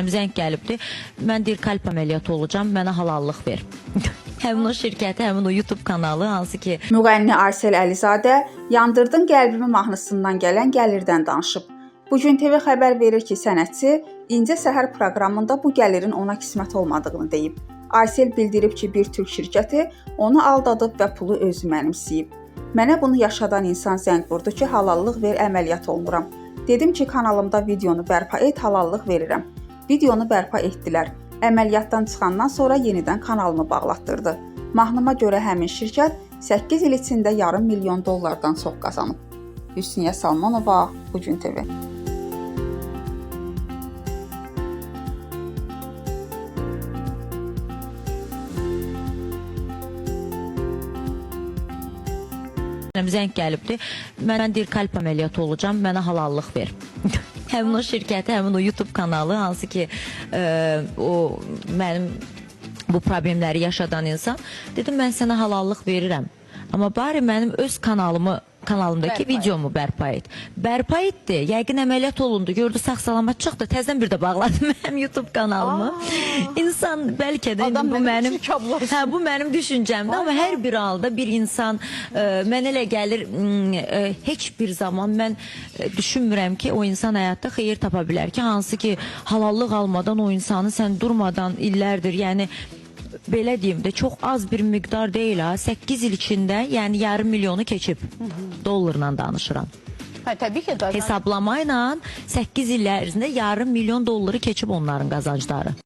Zəng gəlibdi. Mən deyir kalp əməliyyatı olacağım, mənə halallıq ver. Həmin o şirkəti, həmin o YouTube kanalı, hansı ki... Müğənni Aysel Əlizadə Yandırdın qəlbimi mahnısından gələn gəlirdən danışıb. Bugün TV xəbər verir ki, sənətçi İncə Səhər proqramında bu gəlirin ona qismət olmadığını deyib. Aysel bildirib ki, bir türk şirkəti onu aldadıb və pulu özü mənimsəyib. Mənə bunu yaşadan insan zəng vurdu ki, halallıq ver, əməliyyat olunuram. Dedim ki, kanalımda videonu bərpa et, halallıq verirəm. Videonu bərpa etdilər. Əməliyyatdan çıxandan sonra yenidən kanalımı bağlatdırdı. Mahnıma görə həmin şirkət 8 il içində $500 milyon çox qazanıb. Hüsniyə Salmanova, Bugün TV. Zəng gəlibdi. Mən deyir kalp əməliyyatı olacağım, mənə halallıq ver. Həmin o şirkəti, həmin o YouTube kanalı, hansı ki o mənim bu problemləri yaşadan insan. Dedim, mən sənə halallıq verirəm. Amma bari mənim öz kanalımdakı videomu bərpa et. Bərpa etdi. Yəqin əməliyyat olundu. Gördü sağ-salamat çıxdı. Təzədən bir də bağladım mənim YouTube kanalımı. İnsan bəlkə də bu mənim düşüncəmdir. Amma hər bir halda bir insan mənə elə gəlir heç bir zaman mən düşünmürəm ki, o insan həyatda xeyir tapa bilər ki, hansı ki halallıq almadan o insanı sən durmadan illərdir, yəni belə deyim də çox az bir miqdar deyil ha, 8 il içində yəni $500 milyonu keçib. Dollarla danışıram. Təbii ki, hesablama ilə 8 il ərzində $500 milyon keçib onların qazancları.